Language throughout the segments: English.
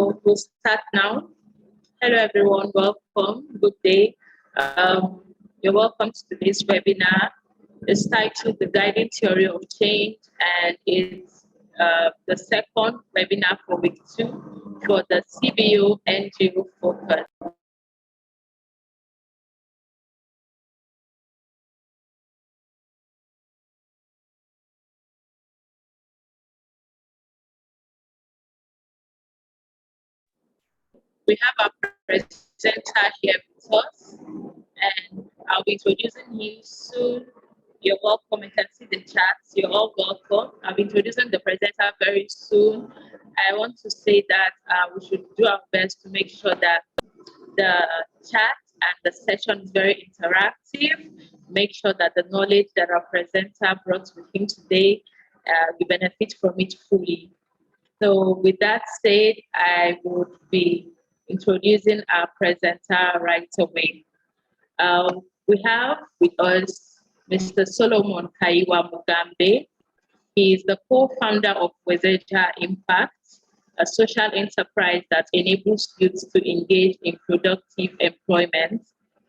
So we'll start now. Hello everyone, welcome, good day. You're welcome to today's webinar. It's titled The Guiding Theory of Change, and it's the second webinar for week 2 for the CBO NGO Focus. We have our presenter here with us, and I'll be introducing him soon. You're welcome. You can see the chats. You're all welcome. I'll be introducing the presenter very soon. I want to say that we should do our best to make sure that the chat and the session is very interactive. Make sure that the knowledge that our presenter brought with him today, we benefit from it fully. So with that said, I would be introducing our presenter right away. We have with us Mr. Solomon Kayiwa Mugambe. He is the co-founder of Wezeja Impact, a social enterprise that enables youth to engage in productive employment.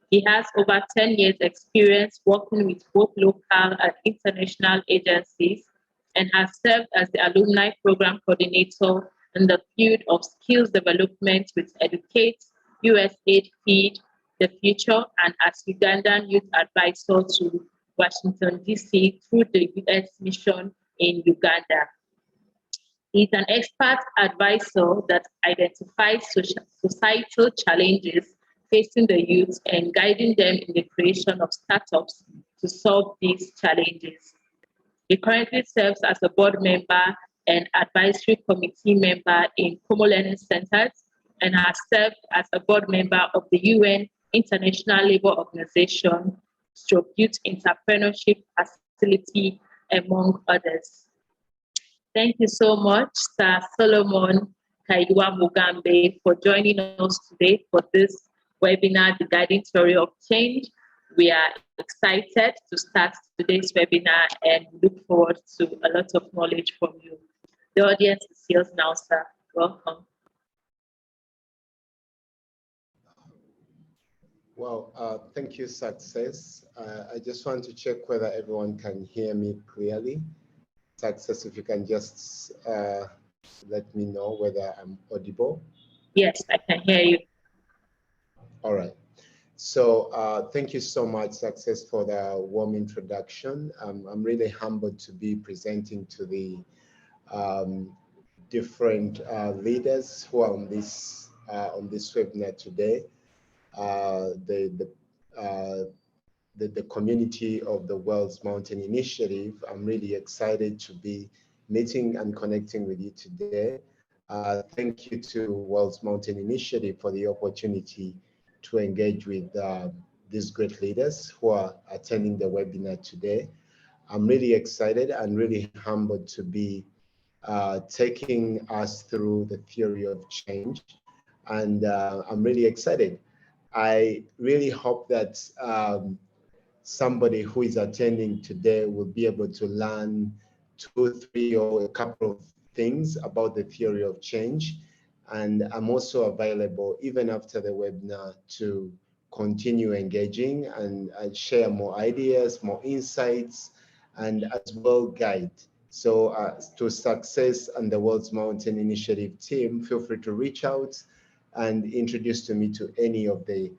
He has over 10 years experience working with both local and international agencies and has served as the alumni program coordinator in the field of skills development with Educate, USAID Feed, The Future, and as Ugandan youth advisor to Washington, D.C. through the U.S. mission in Uganda. He's an expert advisor that identifies societal challenges facing the youth and guiding them in the creation of startups to solve these challenges. He currently serves as a board member and advisory committee member in Como Learning Centers and has served as a board member of the UN International Labour Organization Stroke Youth Entrepreneurship Facility, among others. Thank you so much, Sir Solomon Kayiwa Mugambe, for joining us today for this webinar, The Guiding Theory of Change. We are excited to start today's webinar and look forward to a lot of knowledge from you. The audience is yours now, sir. Welcome. Well, thank you, Success. I just want to check whether everyone can hear me clearly. Success, if you can just let me know whether I'm audible. Yes, I can hear you. All right. So thank you so much, Success, for the warm introduction. I'm really humbled to be presenting to the different leaders who are on this webinar today. The community of the World's Mountain Initiative. I'm really excited to be meeting and connecting with you today. Thank you to World's Mountain Initiative for the opportunity to engage with these great leaders who are attending the webinar today. I'm really excited and really humbled to be taking us through the theory of change. And I'm really excited. I really hope that somebody who is attending today will be able to learn 2, 3, or a couple of things about the theory of change. And I'm also available even after the webinar to continue engaging and share more ideas, more insights, and as well guide. So to Success and the World's Mountain Initiative team, feel free to reach out and introduce to me to any of the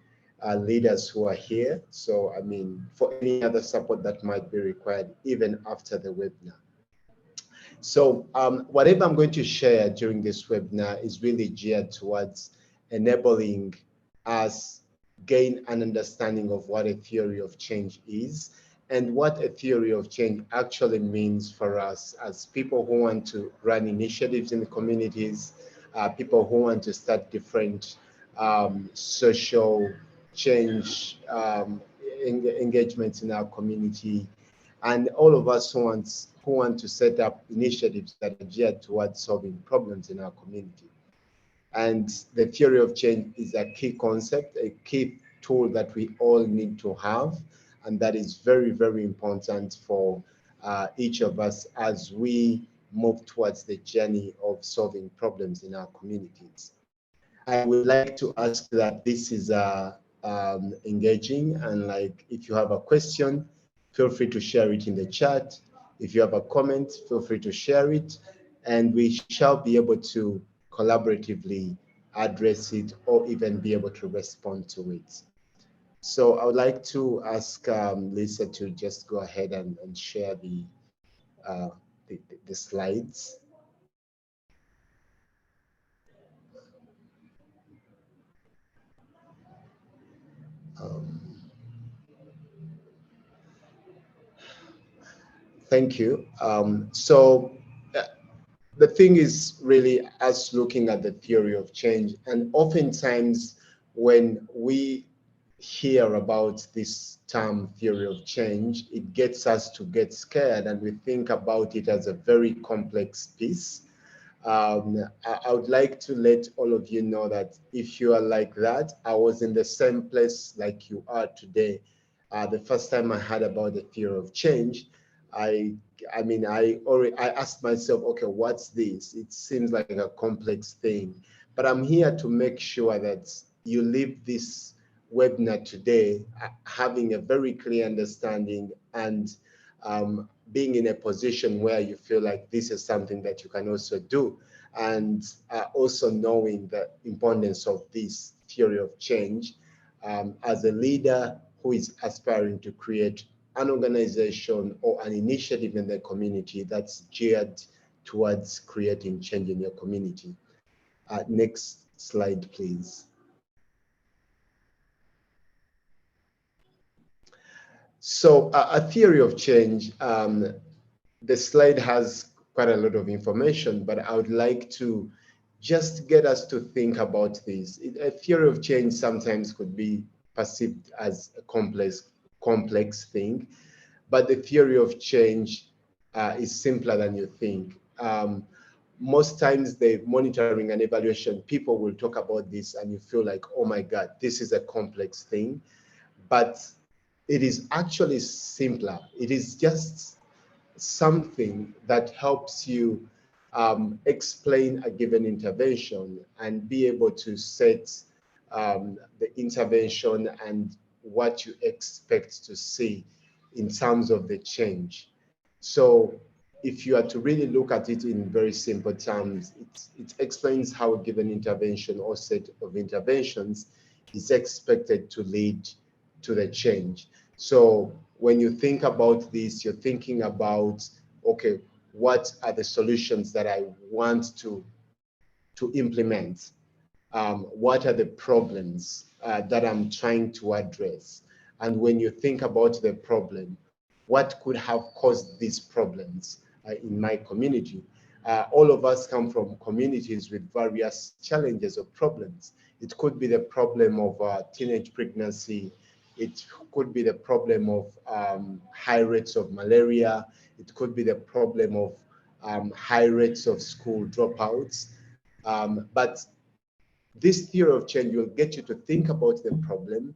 leaders who are here. So, I mean, for any other support that might be required, even after the webinar. So whatever I'm going to share during this webinar is really geared towards enabling us gain an understanding of what a theory of change is and what a theory of change actually means for us as people who want to run initiatives in the communities, people who want to start different social change engagements in our community, and all of us who want to set up initiatives that are geared towards solving problems in our community. And the theory of change is a key concept, a key tool that we all need to have, and that is very, very important for each of us as we move towards the journey of solving problems in our communities. I would like to ask that this is engaging, and like if you have a question, feel free to share it in the chat. If you have a comment, feel free to share it, and we shall be able to collaboratively address it or even be able to respond to it. So I would like to ask Lisa to just go ahead and share uh, the slides. Um, Thank you. The thing is really us looking at the theory of change, and oftentimes when we hear about this term theory of change, it gets us to get scared and we think about it as a very complex piece. I would like to let all of you know that if you are like that, I was in the same place like you are today. The first time I heard about the theory of change, I, I asked myself, okay, what's this? It seems like a complex thing, but I'm here to make sure that you leave this webinar today having a very clear understanding and being in a position where you feel like this is something that you can also do, and also knowing the importance of this theory of change as a leader who is aspiring to create an organization or an initiative in the community that's geared towards creating change in your community. Next slide, please. So a theory of change, the slide has quite a lot of information, but I would like to just get us to think about this. A theory of change sometimes could be perceived as a complex thing, but the theory of change is simpler than you think. Most times the monitoring and evaluation, people will talk about this and you feel like, oh my God, this is a complex thing. But it is actually simpler. It is just something that helps you explain a given intervention and be able to set the intervention and what you expect to see in terms of the change. So if you are to really look at it in very simple terms, it explains how a given intervention or set of interventions is expected to lead to the change. So when you think about this, you're thinking about, okay, what are the solutions that I want to implement? What are the problems that I'm trying to address? And when you think about the problem, what could have caused these problems in my community? All of us come from communities with various challenges or problems. It could be the problem of teenage pregnancy. It could be the problem of high rates of malaria. It could be the problem of high rates of school dropouts. But this theory of change will get you to think about the problem,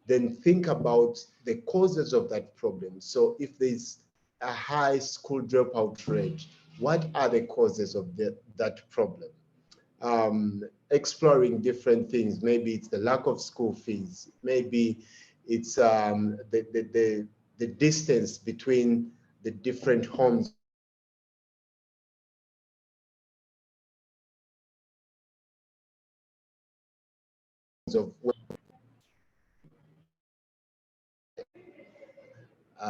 then think about the causes of that problem. So if there's a high school dropout rate, what are the causes of that problem? Exploring different things. Maybe it's the lack of school fees. Maybe it's the distance between the different homes of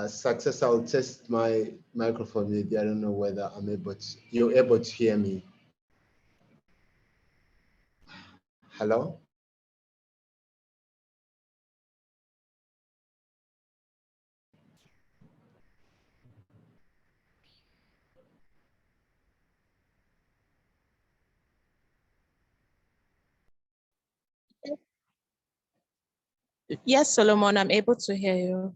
success. I'll test my microphone. Maybe I don't know whether you're able to hear me. Hello? Yes, Solomon, I'm able to hear you.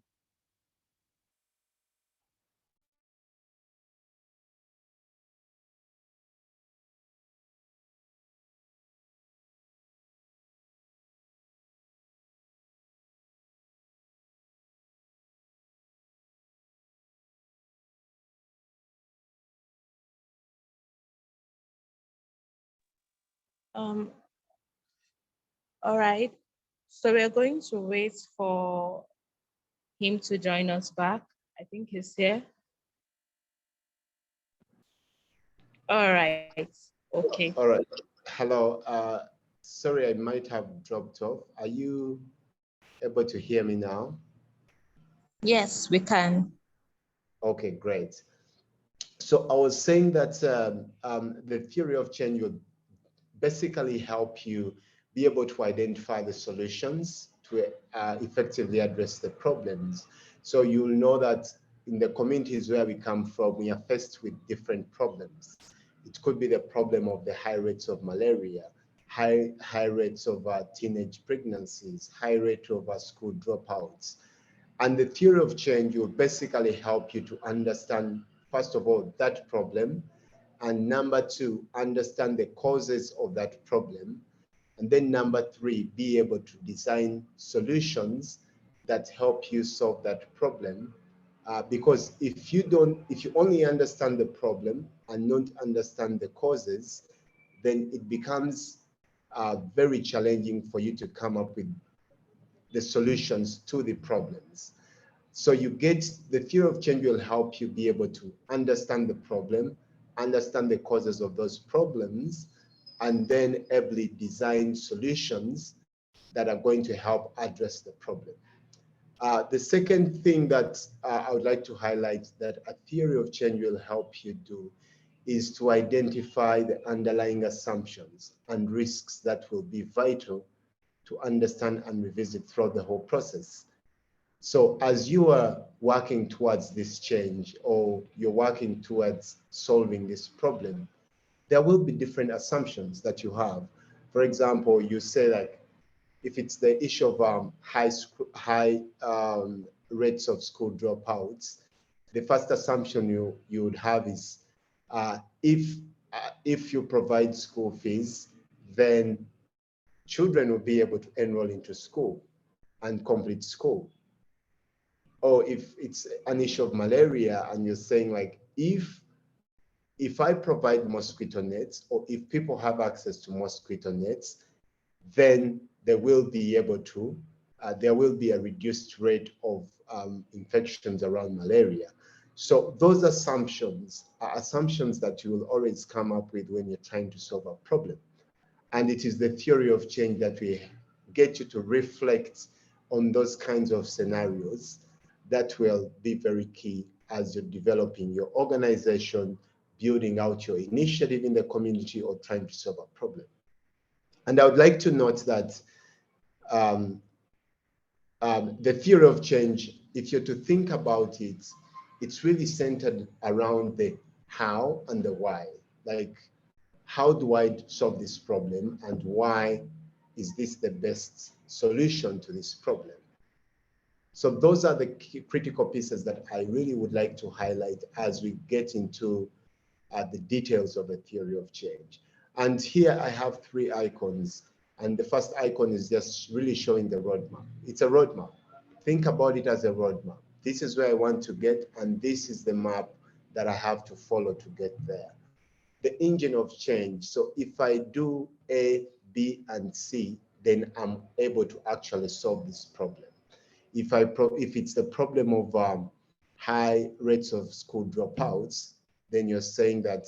Um, All right. So we're going to wait for him to join us back. I think he's here. All right. Okay. All right. Hello. Sorry, I might have dropped off. Are you able to hear me now? Yes, we can. Okay, great. So I was saying that the theory of change will basically help you be able to identify the solutions to effectively address the problems. So you'll know that in the communities where we come from, we are faced with different problems. It could be the problem of the high rates of malaria, high rates of teenage pregnancies, high rate of school dropouts. And the theory of change will basically help you to understand, first of all, that problem, and number two, understand the causes of that problem. And then number three, be able to design solutions that help you solve that problem. Because if you only understand the problem and don't understand the causes, then it becomes very challenging for you to come up with the solutions to the problems. So you get the theory of change will help you be able to understand the problem, understand the causes of those problems, and then ably design solutions that are going to help address the problem. The second thing that I would like to highlight that a theory of change will help you do is to identify the underlying assumptions and risks that will be vital to understand and revisit throughout the whole process. So as you are working towards this change or you're working towards solving this problem, there will be different assumptions that you have. For example, you say like, if it's the issue of high rates of school dropouts, the first assumption you would have is if you provide school fees, then children will be able to enroll into school and complete school. Or if it's an issue of malaria and you're saying like, if I provide mosquito nets or if people have access to mosquito nets, then they will be able to, there will be a reduced rate of infections around malaria. So those assumptions are assumptions that you will always come up with when you're trying to solve a problem. And it is the theory of change that will get you to reflect on those kinds of scenarios that will be very key as you're developing your organization, building out your initiative in the community, or trying to solve a problem. And I would like to note that the theory of change, if you're to think about it, it's really centered around the how and the why. Like, how do I solve this problem and why is this the best solution to this problem? So those are the key critical pieces that I really would like to highlight as we get into the details of a theory of change. And here I have three icons. And the first icon is just really showing the roadmap. It's a roadmap. Think about it as a roadmap. This is where I want to get, and this is the map that I have to follow to get there. The engine of change. So if I do A, B, and C, then I'm able to actually solve this problem. If it's the problem of high rates of school dropouts, then you're saying that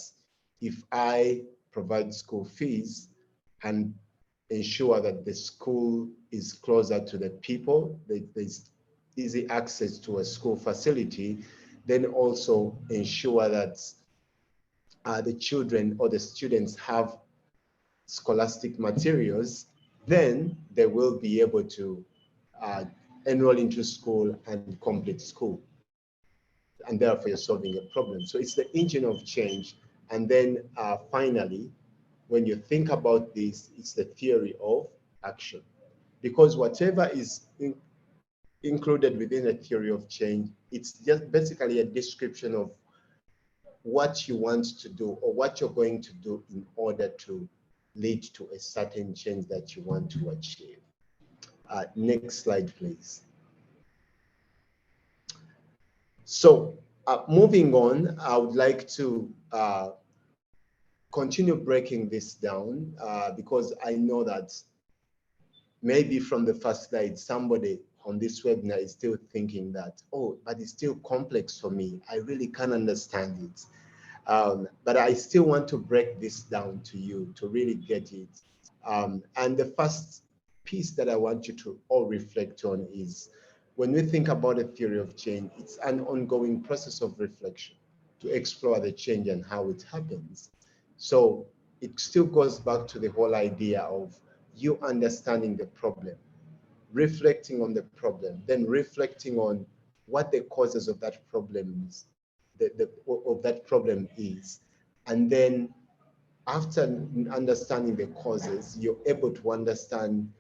if I provide school fees and ensure that the school is closer to the people, there's easy access to a school facility, then also ensure that the children or the students have scholastic materials, then they will be able to enroll into school and complete school. And therefore you're solving a problem. So it's the engine of change. And then finally, when you think about this, it's the theory of action. Because whatever is included within a theory of change, it's just basically a description of what you want to do or what you're going to do in order to lead to a certain change that you want to achieve. Next slide, please. So moving on, I would like to continue breaking this down because I know that maybe from the first slide, somebody on this webinar is still thinking that, oh, but it's still complex for me. I really can't understand it. But I still want to break this down to you to really get it. And the first piece that I want you to all reflect on is when we think about a theory of change, it's an ongoing process of reflection to explore the change and how it happens. So it still goes back to the whole idea of you understanding the problem, reflecting on the problem, then reflecting on what the causes of that problem is, and then after understanding the causes, you're able to understand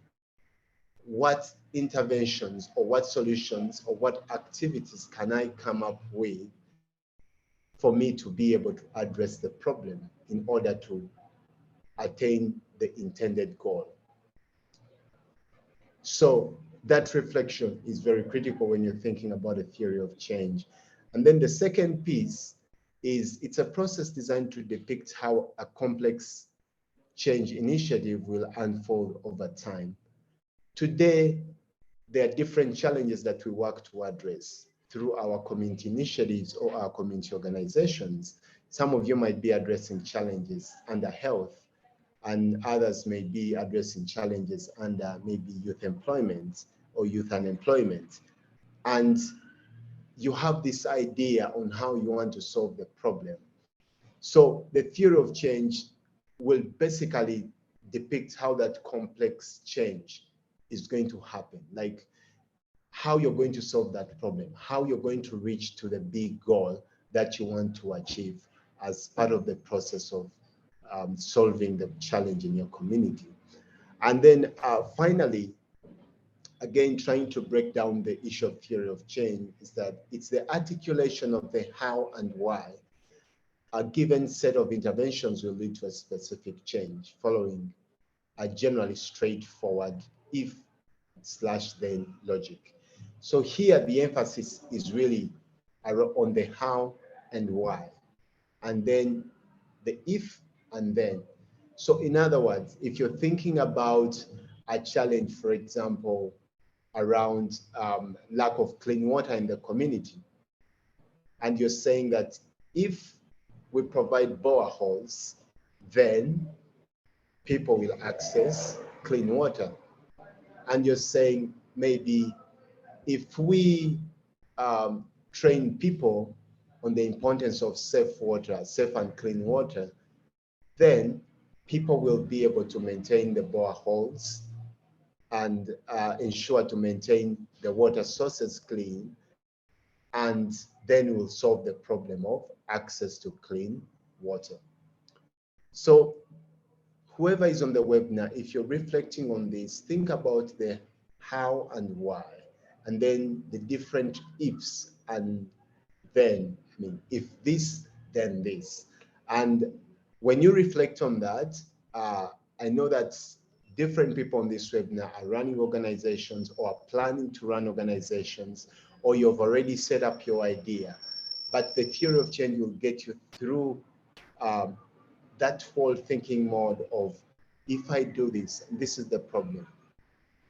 what interventions or what solutions or what activities can I come up with for me to be able to address the problem in order to attain the intended goal. So that reflection is very critical when you're thinking about a theory of change. And then the second piece is it's a process designed to depict how a complex change initiative will unfold over time. Today, there are different challenges that we work to address through our community initiatives or our community organizations. Some of you might be addressing challenges under health, and others may be addressing challenges under maybe youth employment or youth unemployment. And you have this idea on how you want to solve the problem. So the theory of change will basically depict how that complex change is going to happen, like how you're going to solve that problem, how you're going to reach to the big goal that you want to achieve as part of the process of solving the challenge in your community. And then finally, again, trying to break down the issue of theory of change is that it's the articulation of the how and why. A given set of interventions will lead to a specific change following a generally straightforward if/then logic. So here the emphasis is really on the how and why, and then the if and then. So in other words, if you're thinking about a challenge, for example, around lack of clean water in the community, and you're saying that if we provide boreholes, then people will access clean water. And you're saying maybe if we train people on the importance of safe water, safe and clean water, then people will be able to maintain the boreholes and ensure to maintain the water sources clean, and then we'll solve the problem of access to clean water. So whoever is on the webinar, if you're reflecting on this, think about the how and why, and then the different ifs and then, I mean, if this, then this. And when you reflect on that, I know that different people on this webinar are running organizations or are planning to run organizations, or you've already set up your idea. But the theory of change will get you through that whole thinking mode of, if I do this, this is the problem.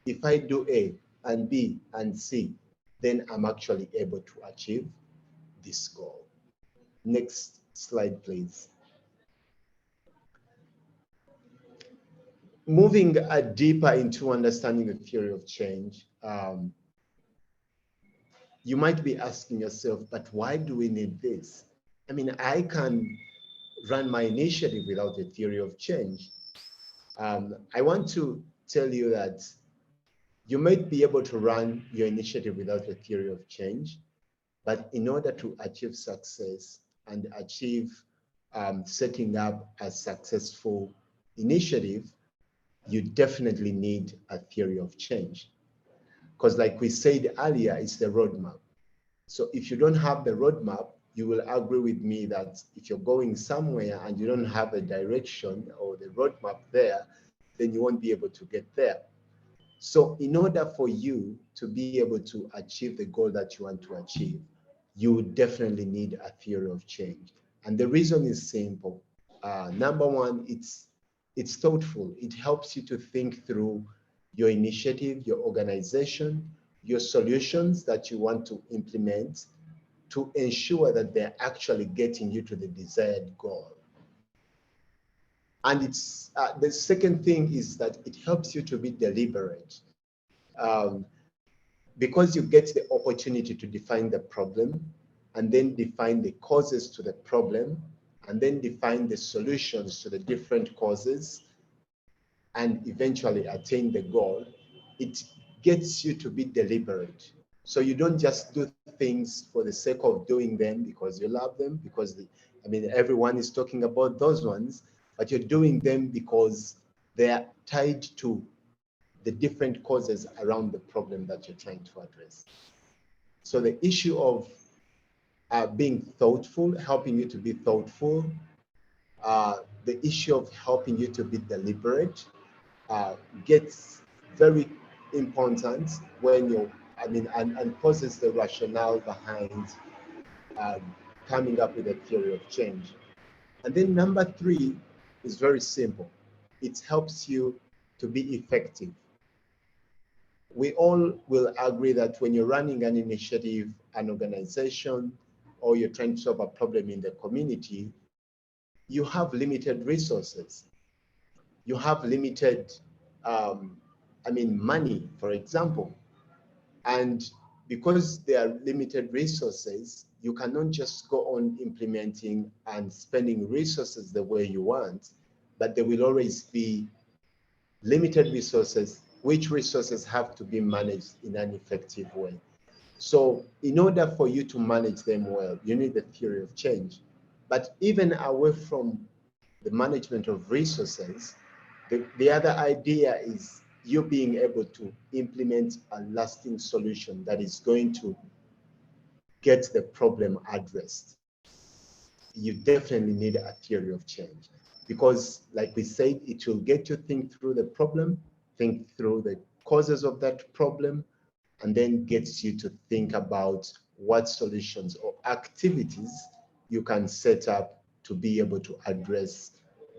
If I do A and B and C, then I'm actually able to achieve this goal. Next slide, please. Moving deeper into understanding the theory of change, you might be asking yourself, but why do we need this? I mean, I can run my initiative without a theory of change. I want to tell you that you might be able to run your initiative without a theory of change, but in order to achieve success and achieve setting up a successful initiative, you definitely need a theory of change. Because like we said earlier, it's the roadmap. So if you don't have the roadmap, you will agree with me that if you're going somewhere and you don't have a direction or the roadmap there, then you won't be able to get there. So in order for you to be able to achieve the goal that you want to achieve, you definitely need a theory of change. And the reason is simple. Number one, it's thoughtful. It helps you to think through your initiative, your organization, your solutions that you want to implement to ensure that they're actually getting you to the desired goal. And it's the second thing is that it helps you to be deliberate. Um, because you get the opportunity to define the problem and then define the causes to the problem and then define the solutions to the different causes and eventually attain the goal, it gets you to be deliberate. So you don't just do things for the sake of doing them because you love them, because everyone is talking about those ones, but you're doing them because they are tied to the different causes around the problem that you're trying to address. So the issue of being thoughtful, helping you to be thoughtful, the issue of helping you to be deliberate gets very important when you, and causes the rationale behind um, coming up with a theory of change. And then number three is very simple. It helps you to be effective. We all will agree that when you're running an initiative, an organization, or you're trying to solve a problem in the community, you have limited resources. You have limited, money, for example. And because there are limited resources, you cannot just go on implementing and spending resources the way you want, but there will always be limited resources, which resources have to be managed in an effective way. So in order for you to manage them well, you need the theory of change. But even away from the management of resources, the other idea is you being able to implement a lasting solution that is going to get the problem addressed. You definitely need a theory of change because, like we said, it will get you think through the problem, think through the causes of that problem, and then gets you to think about what solutions or activities you can set up to be able to address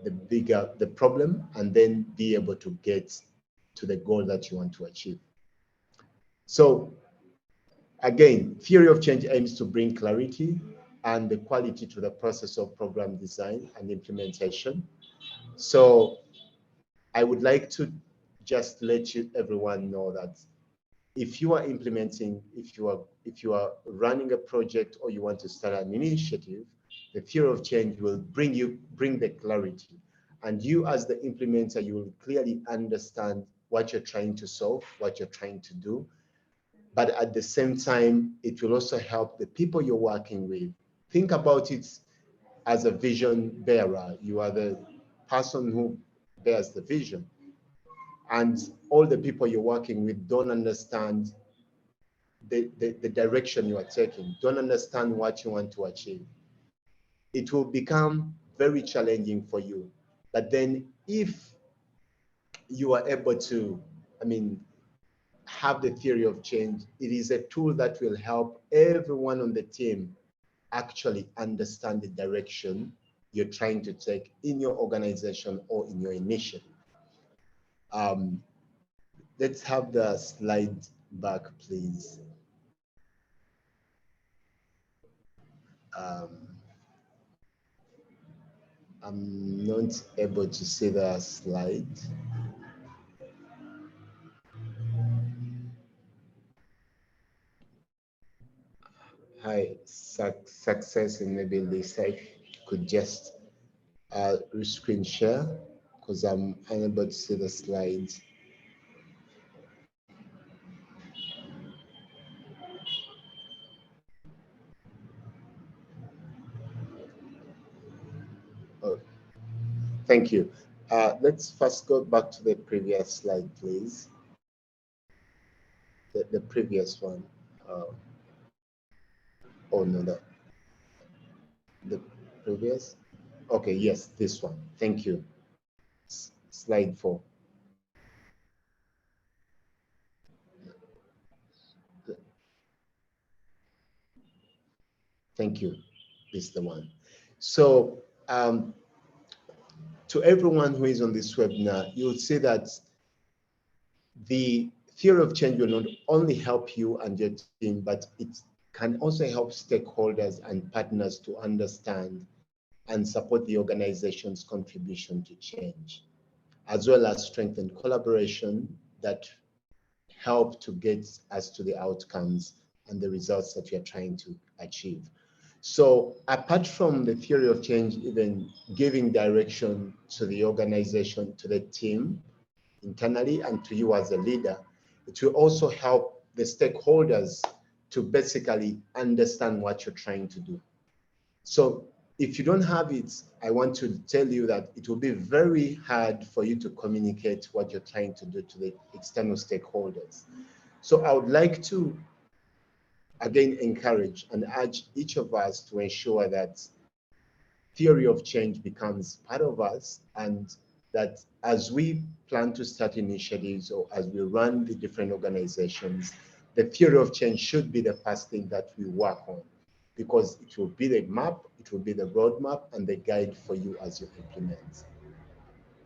the problem and then be able to get to the goal that you want to achieve. So again, theory of change aims to bring clarity and the quality to the process of program design and implementation. So I would like to just let everyone know that if you are implementing, if you are running a project or you want to start an initiative, the theory of change will bring the clarity. And you as the implementer, you will clearly understand what you're trying to solve, what you're trying to do. But at the same time, it will also help the people you're working with. Think about it as a vision bearer. You are the person who bears the vision. And all the people you're working with don't understand the direction you are taking, don't understand what you want to achieve. It will become very challenging for you. But then if you are able to, have the theory of change, it is a tool that will help everyone on the team actually understand the direction you're trying to take in your organization or in your initiative. Let's have the slide back, please. I'm not able to see the slide. Hi, success, and maybe Lisa, if you could just screen share because I'm unable to see the slides. Oh, thank you. Let's first go back to the previous slide, please. The previous one. Oh no, the previous. Okay, yes, this one. Thank you. Slide 4. Thank you. This is the one. So to everyone who is on this webinar, you'll see that The theory of change will not only help you and your team, but it can also help stakeholders and partners to understand and support the organization's contribution to change, as well as strengthen collaboration that help to get us to the outcomes and the results that we are trying to achieve. So apart from the theory of change, even giving direction to the organization, to the team internally, and to you as a leader, it will also help the stakeholders to basically understand what you're trying to do. So if you don't have it, I want to tell you that it will be very hard for you to communicate what you're trying to do to the external stakeholders. So I would like to again encourage and urge each of us to ensure that theory of change becomes part of us, and that as we plan to start initiatives or as we run the different organizations, the theory of change should be the first thing that we work on, because it will be the map, it will be the roadmap and the guide for you as you implement.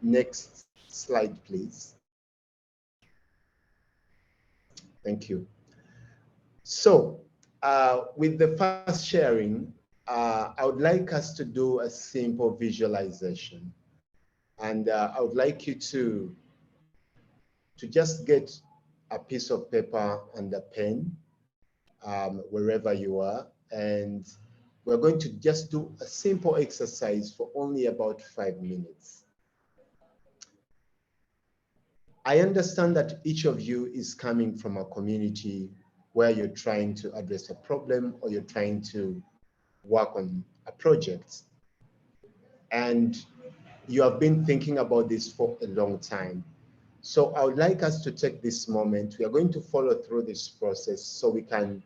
Next slide, please. Thank you. So with the first sharing, I would like us to do a simple visualization. And I would like you to just get a piece of paper and a pen wherever you are. And we're going to just do a simple exercise for only about 5 minutes. I understand that each of you is coming from a community where you're trying to address a problem or you're trying to work on a project. And you have been thinking about this for a long time. So I would like us to take this moment. We are going to follow through this process so we can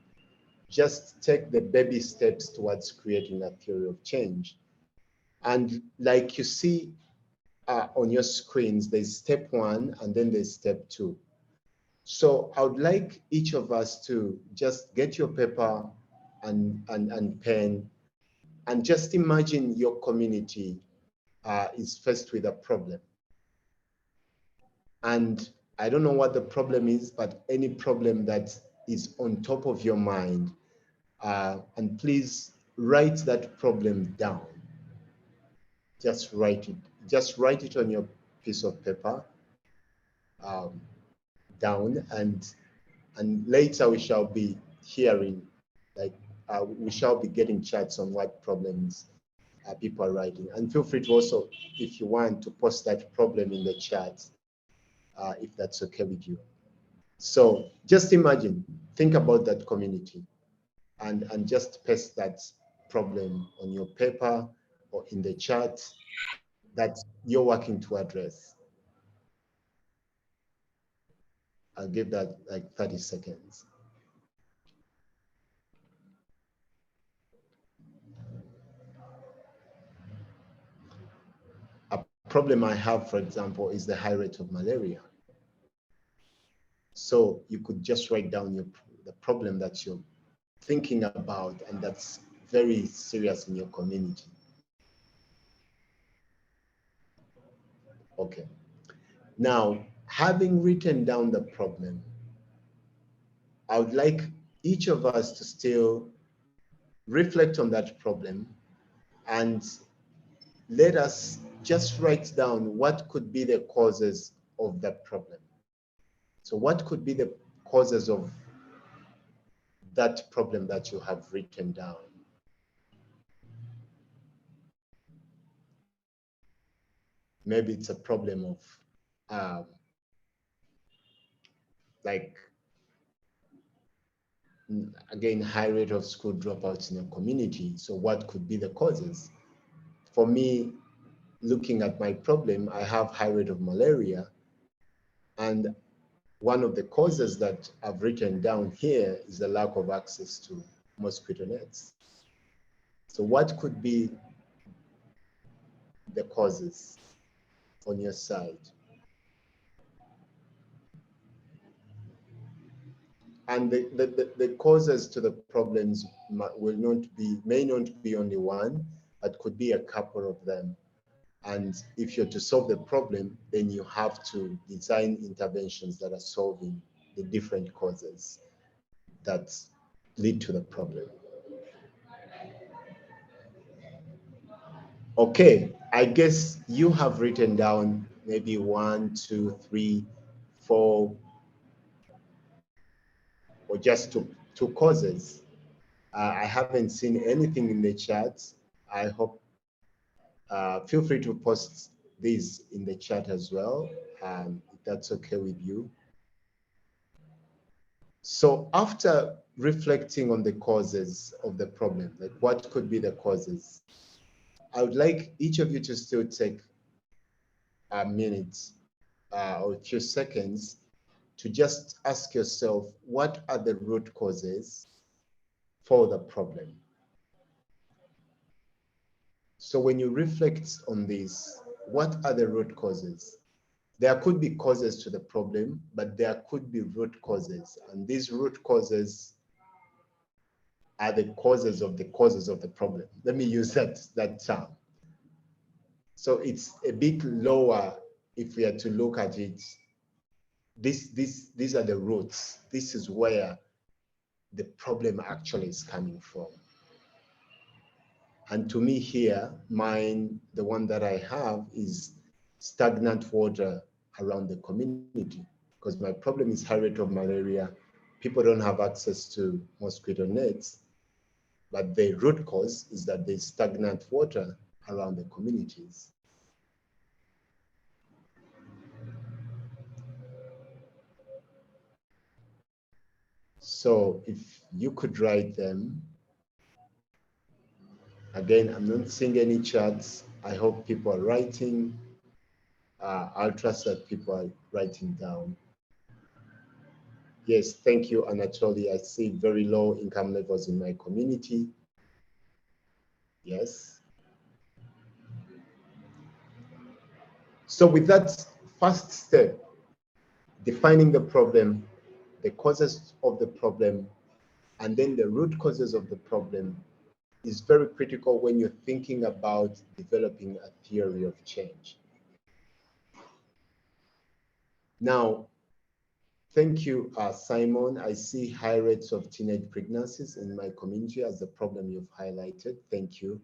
just take the baby steps towards creating a theory of change. And like you see on your screens, there's step 1 and then there's step 2. So I would like each of us to just get your paper and pen and just imagine your community is faced with a problem. And I don't know what the problem is, but any problem that is on top of your mind, and please write that problem down. Just write it. Just write it on your piece of paper down, and later we shall be hearing, like we shall be getting chats on what problems people are writing. And feel free to also, if you want, to post that problem in the chat, if that's okay with you. So just imagine, think about that community, and just paste that problem on your paper or in the chat that you're working to address. I'll give that like 30 seconds. A problem I have, for example, is the high rate of malaria. So you could just write down the problem that you're thinking about and that's very serious in your community. Okay. Now, having written down the problem, I would like each of us to still reflect on that problem and let us just write down what could be the causes of that problem. So what could be the causes of that problem that you have written down? Maybe it's a problem of like, again, high rate of school dropouts in a community. So what could be the causes? For me, looking at my problem, I have high rate of malaria. And one of the causes that I've written down here is the lack of access to mosquito nets. So what could be the causes on your side? And the causes to the problems may not be only one, but could be a couple of them. And if you're to solve the problem, then you have to design interventions that are solving the different causes that lead to the problem. Okay, I guess you have written down maybe 1, 2, 3, 4, or just two causes. I haven't seen anything in the chat. I hope, feel free to post these in the chat as well, if that's okay with you. So after reflecting on the causes of the problem, like what could be the causes, I would like each of you to still take a minute or a few seconds to just ask yourself, what are the root causes for the problem? So when you reflect on this, what are the root causes? There could be causes to the problem, but there could be root causes. And these root causes are the causes of the problem. Let me use that term. So it's a bit lower if we are to look at it. These are the roots. This is where the problem actually is coming from. And to me here, the one that I have is stagnant water around the community, because my problem is high rate of malaria. People don't have access to mosquito nets, but the root cause is that there's stagnant water around the communities. So if you could write them, again, I'm not seeing any chats. I hope people are writing. I'll trust that people are writing down. Yes, thank you, Anatoly. I see very low income levels in my community. Yes. So with that first step, defining the problem, the causes of the problem, and then the root causes of the problem is very critical when you're thinking about developing a theory of change. Now, thank you, Simon. I see high rates of teenage pregnancies in my community as the problem you've highlighted. Thank you.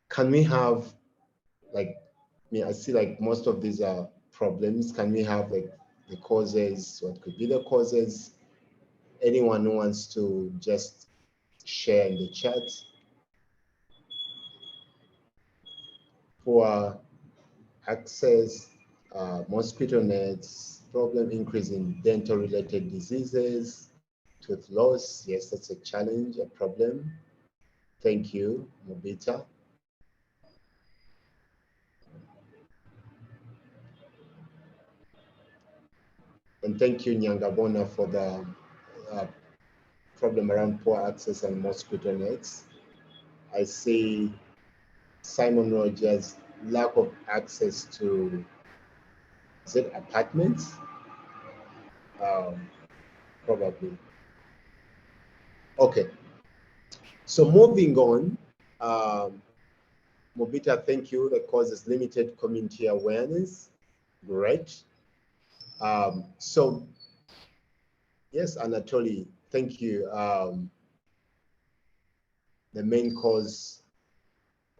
Can we have, like, I see like most of these are problems. Can we have like the causes? What could be the causes? Anyone who wants to just share in the chat. Poor access, mosquito nets, problem increase in dental related diseases, tooth loss. Yes, that's a challenge, a problem. Thank you, Mobita. And thank you, Nyangabona, for the problem around poor access and mosquito nets. I see Simon Rogers, lack of access to, is it apartments? Probably. Okay. So moving on, Mobita, thank you. The cause is limited community awareness. Great. So yes, Anatoly, thank you. The main cause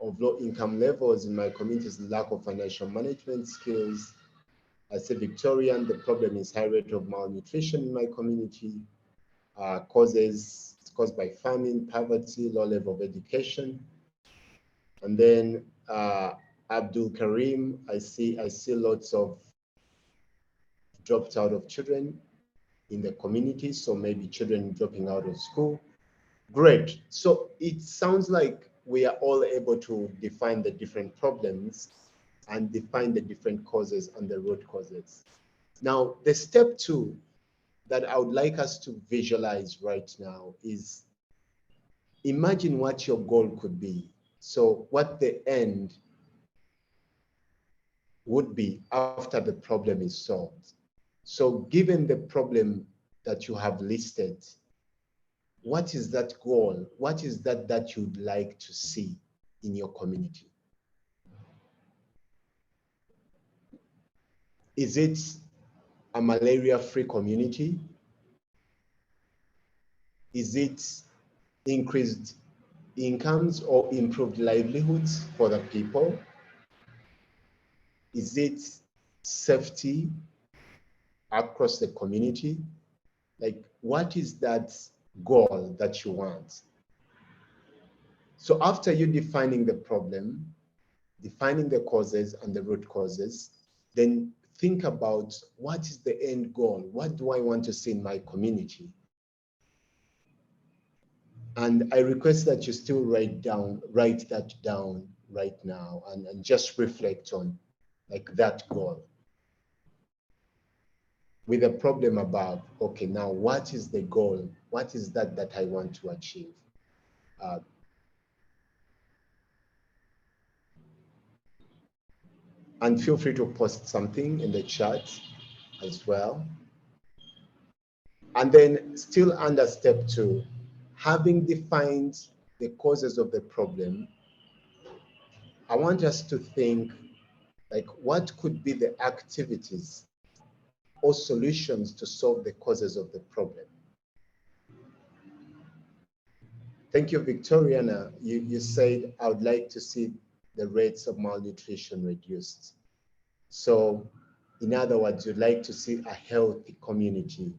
of low income levels in my community is lack of financial management skills. As a Victorian, the problem is high rate of malnutrition in my community. Causes caused by famine, poverty, low level of education. And then Abdul Karim, I see lots of dropped out of children in the community, so maybe children dropping out of school. Great. So it sounds like we are all able to define the different problems and define the different causes and the root causes. Now, the step 2 that I would like us to visualize right now is imagine what your goal could be. So what the end would be after the problem is solved. So given the problem that you have listed, what is that goal? What is that you'd like to see in your community? Is it a malaria-free community? Is it increased incomes or improved livelihoods for the people? Is it safety across the community? Like, what is that goal that you want? So after you defining the problem, defining the causes and the root causes, then think about what is the end goal? What do I want to see in my community? And I request that you still write that down right now and just reflect on like that goal. With the problem above, okay, now what is the goal? What is that I want to achieve? And feel free to post something in the chat as well. And then still under step 2, having defined the causes of the problem, I want us to think like what could be the activities or solutions to solve the causes of the problem. Thank you, Victoriana. You said, I would like to see the rates of malnutrition reduced. So in other words, you'd like to see a healthy community,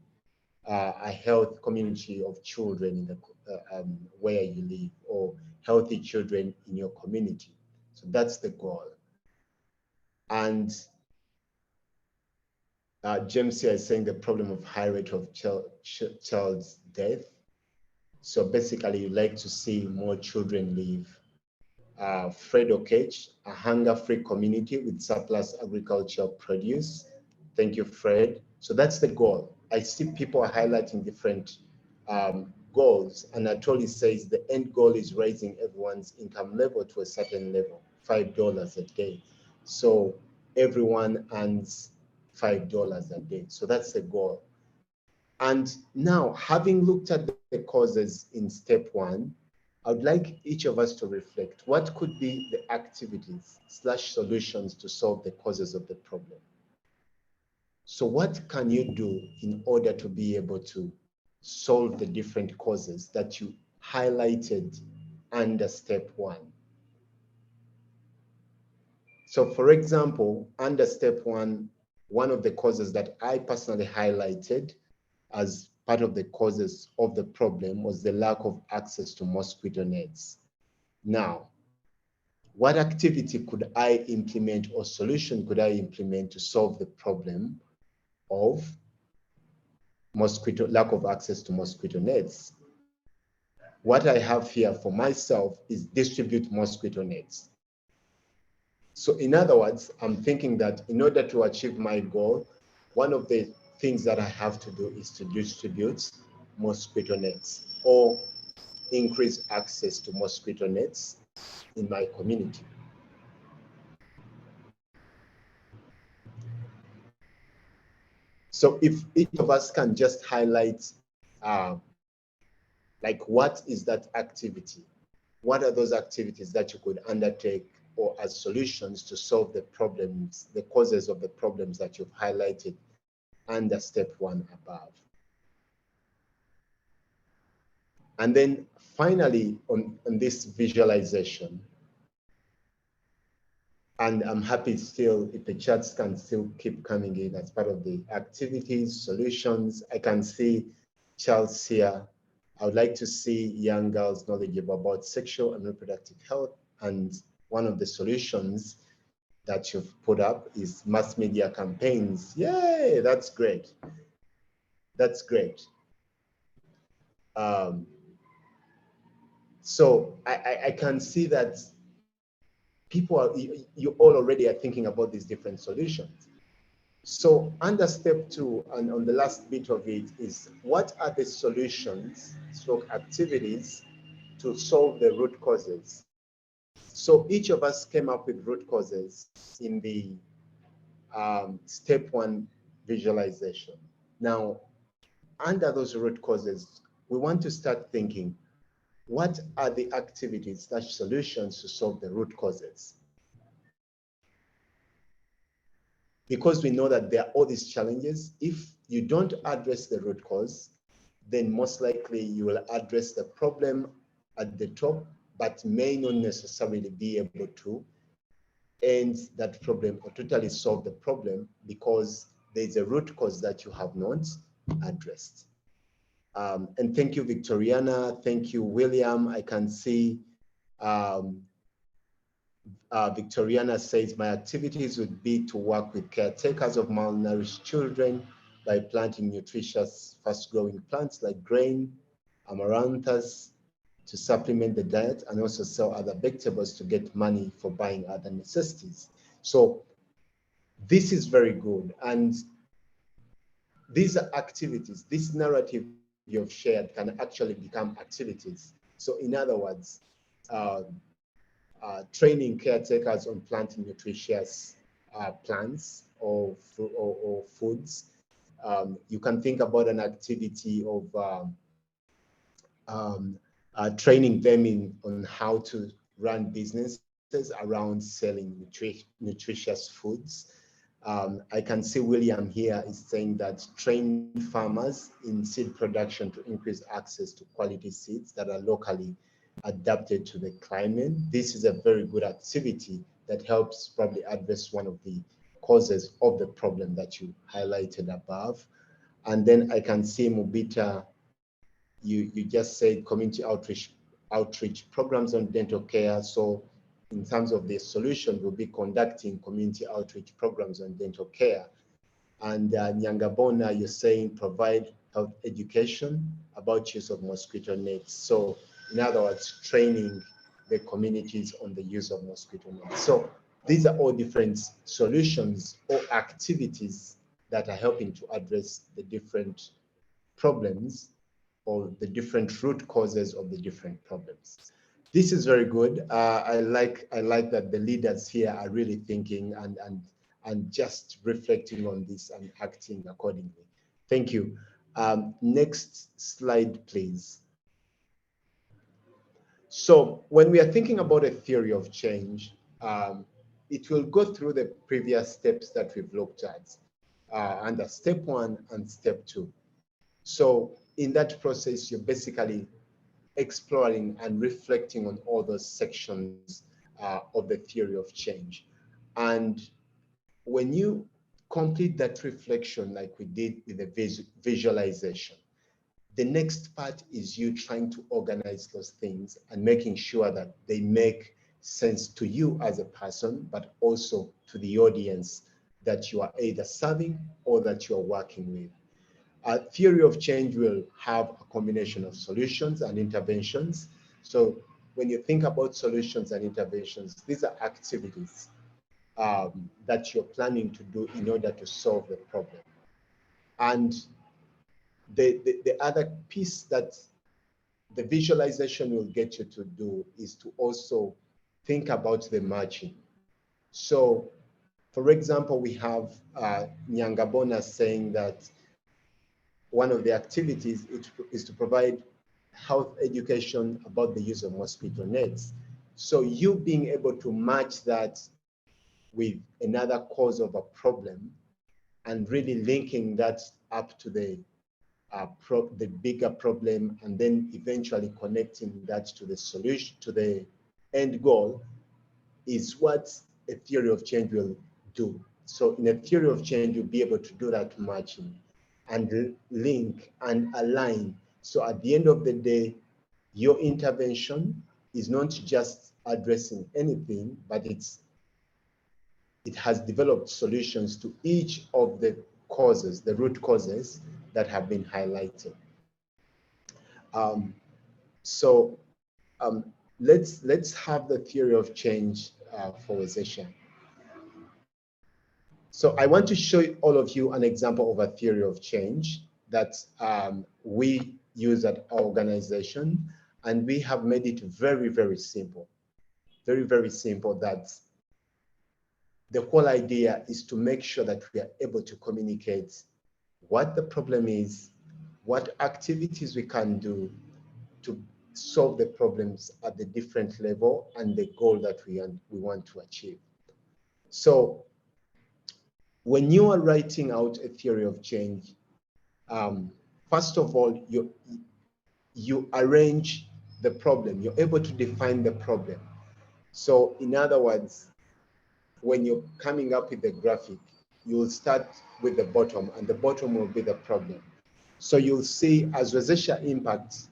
a health community of children in the, where you live, or healthy children in your community. So that's the goal. And James here is saying the problem of high rate of child's death. So basically, you'd like to see more children live. Fred Okech, a hunger-free community with surplus agricultural produce. Thank you, Fred. So that's the goal. I see people are highlighting different goals, and Atoli says the end goal is raising everyone's income level to a certain level, $5 a day. So everyone earns $5 a day. So that's the goal. And now, having looked at the causes in step 1, I would like each of us to reflect what could be the activities / solutions to solve the causes of the problem. So what can you do in order to be able to solve the different causes that you highlighted under step 1? So for example, under step 1, one of the causes that I personally highlighted as part of the causes of the problem was the lack of access to mosquito nets. Now, what activity could I implement or solution could I implement to solve the problem of lack of access to mosquito nets? What I have here for myself is distribute mosquito nets. So in other words, I'm thinking that in order to achieve my goal, one of the things that I have to do is to distribute mosquito nets or increase access to mosquito nets in my community. So if each of us can just highlight like what is that activity? What are those activities that you could undertake or as solutions to solve the problems, the causes of the problems that you've highlighted under step 1 above? And then finally, on this visualization, and I'm happy still if the chats can still keep coming in as part of the activities, solutions. I can see Charles here. I would like to see young girls knowledgeable about sexual and reproductive health. And one of the solutions that you've put up is mass media campaigns. Yay, that's great. That's great. So I can see that people are, you all already are thinking about these different solutions. So under step 2, and on the last bit of it, is what are the solutions, activities to solve the root causes? So each of us came up with root causes in the step 1 visualization. Now, under those root causes, we want to start thinking, what are the activities / solutions to solve the root causes? because we know that there are all these challenges, if you don't address the root cause, then most likely you will address the problem at the top, but may not necessarily be able to end that problem or totally solve the problem because there's a root cause that you have not addressed. And thank you, Victoriana. Thank you, William. I can see Victoriana says, my activities would be to work with caretakers of malnourished children by planting nutritious, fast-growing plants like grain, amaranthus, to supplement the diet, and also sell other vegetables to get money for buying other necessities. So this is very good. And these are activities, this narrative you've shared can actually become activities. So in other words, training caretakers on planting nutritious plants or foods. You can think about an activity of training them on how to run businesses around selling nutritious foods. I can see William here is saying that train farmers in seed production to increase access to quality seeds that are locally adapted to the climate. This is a very good activity that helps probably address one of the causes of the problem that you highlighted above. And then I can see Mubita, you just said community outreach programs on dental care. So in terms of the solution, we'll be conducting community outreach programs on dental care. And Nyangabona, you're saying provide health education about use of mosquito nets. So in other words, training the communities on the use of mosquito nets. So these are all different solutions or activities that are helping to address the different problems or the different root causes of the different problems. This is very good. I like that the leaders here are really thinking and just reflecting on this and acting accordingly. Thank you. Next slide, please. So when we are thinking about a theory of change, it will go through the previous steps that we've looked at under step 1 and step 2. So in that process, you're basically exploring and reflecting on all those sections of the theory of change. And when you complete that reflection, like we did with the visualization, the next part is you trying to organize those things and making sure that they make sense to you as a person, but also to the audience that you are either serving or that you are working with. Theory of change will have a combination of solutions and interventions. So when you think about solutions and interventions, these are activities that you're planning to do in order to solve the problem. And the other piece that the visualization will get you to do is to also think about the matching. So for example, we have Nyangabona saying that one of the activities is to provide health education about the use of mosquito nets. So you being able to match that with another cause of a problem and really linking that up to the bigger problem, and then eventually connecting that to the solution, to the end goal, is what a theory of change will do. So in a theory of change, you'll be able to do that matching and link and align. So at the end of the day, your intervention is not just addressing anything, but it has developed solutions to each of the causes, the root causes that have been highlighted. Let's have the theory of change for a session. So I want to show all of you an example of a theory of change that we use at our organization, and we have made it very, very simple. Very, very simple, that the whole idea is to make sure that we are able to communicate what the problem is, what activities we can do to solve the problems at the different level and the goal that we want to achieve. So when you are writing out a theory of change, first of all, you arrange the problem. You're able to define the problem. So in other words, when you're coming up with the graphic, you will start with the bottom, and the bottom will be the problem. So you'll see as Rosacea impacts,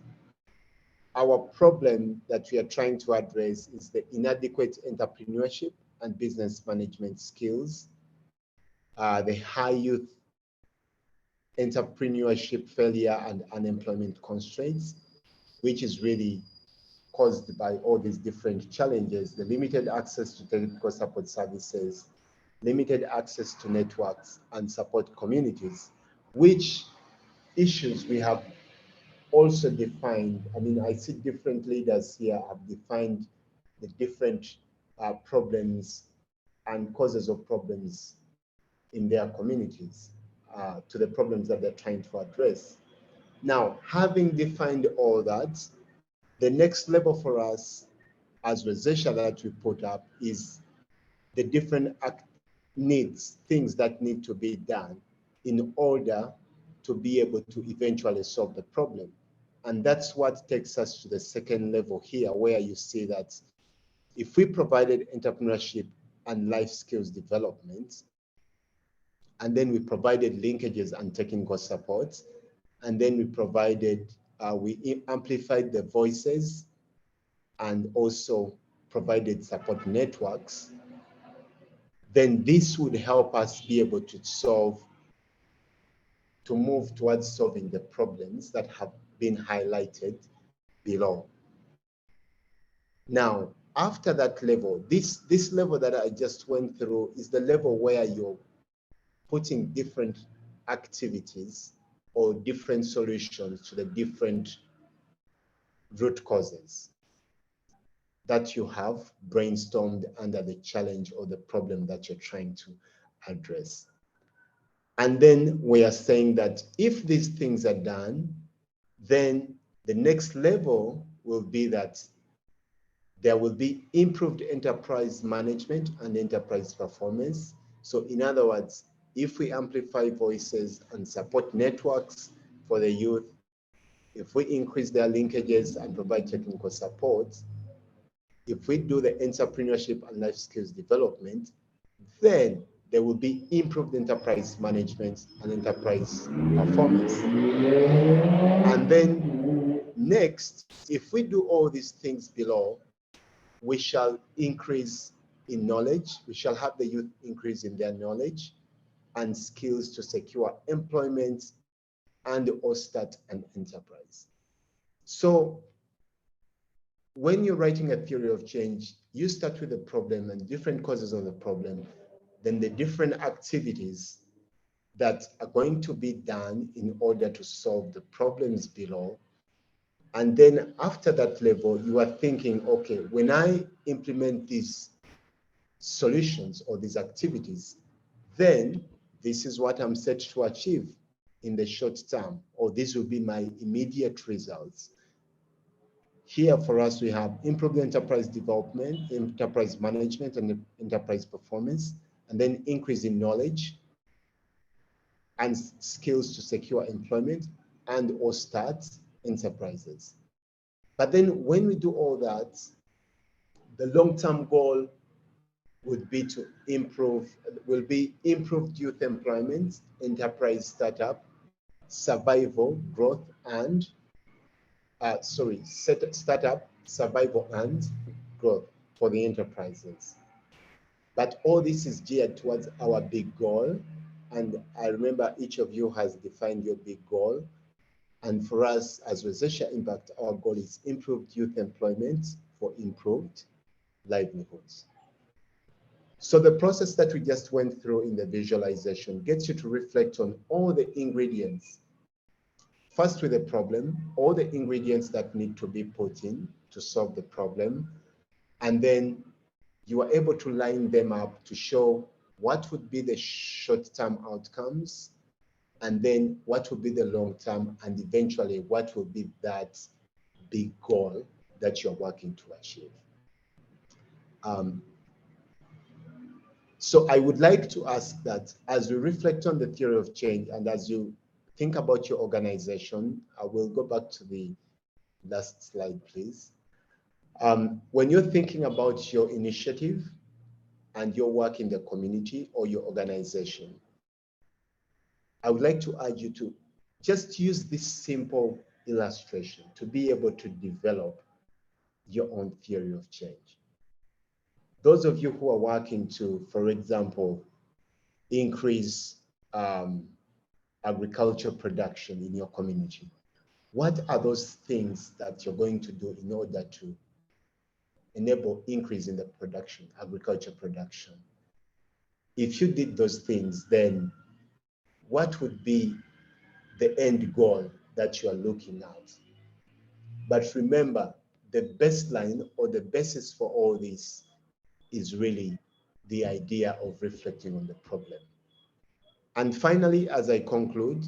our problem that we are trying to address is the inadequate entrepreneurship and business management skills, the high youth entrepreneurship failure and unemployment constraints, which is really caused by all these different challenges, the limited access to technical support services, limited access to networks and support communities, which issues we have also defined. I mean, I see different leaders here have defined the different problems and causes of problems in their communities to the problems that they're trying to address. Now, having defined all that, the next level for us as Rosacea that we put up is the different needs, things that need to be done in order to be able to eventually solve the problem. And that's what takes us to the second level here, where you see that if we provided entrepreneurship and life skills development, and then we provided linkages and technical support, and then we provided, we amplified the voices and also provided support networks, then this would help us be able to move towards solving the problems that have been highlighted below. Now, after that level, this level that I just went through is the level where you're putting different activities or different solutions to the different root causes that you have brainstormed under the challenge or the problem that you're trying to address. And then we are saying that if these things are done, then the next level will be that there will be improved enterprise management and enterprise performance. So in other words, if we amplify voices and support networks for the youth, if we increase their linkages and provide technical support, if we do the entrepreneurship and life skills development, then there will be improved enterprise management and enterprise performance. And then next, if we do all these things below, we shall increase in knowledge. We shall have the youth increase in their knowledge and skills to secure employment and or start an enterprise. So when you're writing a theory of change, you start with the problem and different causes of the problem, then the different activities that are going to be done in order to solve the problems below. And then after that level, you are thinking, okay, when I implement these solutions or these activities, then this is what I'm set to achieve in the short term, or this will be my immediate results. Here for us, we have improved enterprise development, enterprise management, and enterprise performance, and then increase in knowledge and skills to secure employment and or start enterprises. But then when we do all that, the long-term goal would be to improved youth employment, enterprise startup, survival, growth, and startup, survival, and growth for the enterprises. But all this is geared towards our big goal. And I remember each of you has defined your big goal. And for us as Rosacea Impact, our goal is improved youth employment for improved livelihoods. So the process that we just went through in the visualization gets you to reflect on all the ingredients. First with the problem, all the ingredients that need to be put in to solve the problem. And then you are able to line them up to show what would be the short-term outcomes, and then what will be the long-term, and eventually what will be that big goal that you're working to achieve. So I would like to ask that as you reflect on the theory of change and as you think about your organization, I will go back to the last slide, please. When you're thinking about your initiative and your work in the community or your organization, I would like to urge you to just use this simple illustration to be able to develop your own theory of change. Those of you who are working to, for example, increase agriculture production in your community, what are those things that you're going to do in order to enable increase in the production, agriculture production? If you did those things, then what would be the end goal that you are looking at? But remember, the baseline or the basis for all this is really the idea of reflecting on the problem. And finally, as I conclude,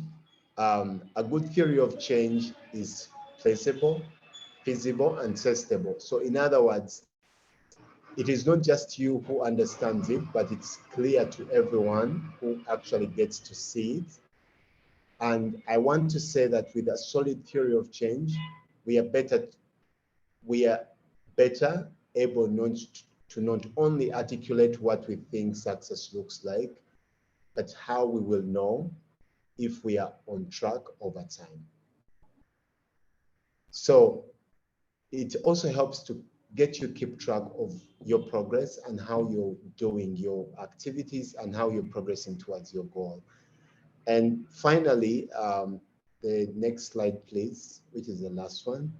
a good theory of change is traceable, feasible, and testable. So in other words, it is not just you who understands it, but it's clear to everyone who actually gets to see it. And I want to say that with a solid theory of change, we are better able to not only articulate what we think success looks like, but how we will know if we are on track over time. So it also helps to get you keep track of your progress and how you're doing your activities and how you're progressing towards your goal. And finally, the next slide, please, which is the last one.